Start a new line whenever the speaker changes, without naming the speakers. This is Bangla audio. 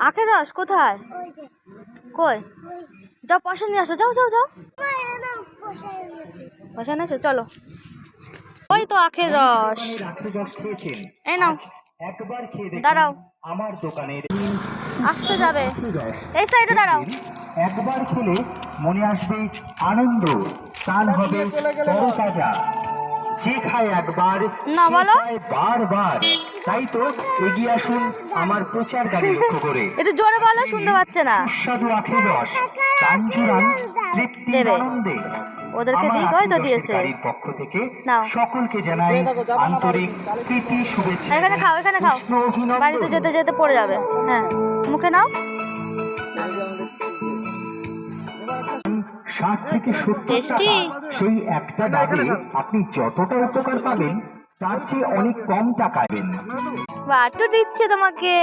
আখের রস কোথায়? কই? যাও পয়সা নিয়ে আসো, যাও যাও যাও। পয়সা নিয়ে আসো, চলো। ওই তো আখের রস, এই নাও। দাঁড়াও,
আমার দোকানের
আসতে যাবে, এই সাইডে দাঁড়াও।
একবার খেলে মনে আসবে আনন্দ, কাল হবে তরতাজা। যে খায় একবার
না বলো,
বারবার। তাই তো এগিয়ে আসুন আমার প্রচার গাড়ি লক্ষ্য করে।
একটু জোরে বলো, শুনতে পাচ্ছে না।
সুস্বাদু আখের রস পান জুড়ান তৃপ্তির আনন্দে।
ওদেরকে দিই, ওই তো দিয়েছে।
গাড়ির পক্ষ থেকে
নাও,
সকলকে জানাই আন্তরিক প্রীতি শুভেচ্ছা।
এখানে খাও, এখানে খাও, বাড়িতে যেতে যেতে পড়ে যাবে। হ্যাঁ, মুখে নাও।
60 থেকে 70
টেস্টি।
টাকা, সেই একটা ডাবে আপনি যতটা উপকার পাবেন তার চেয়ে অনেক কম টাকা পাবেন।
বাটু দিচ্ছে তোমাকে।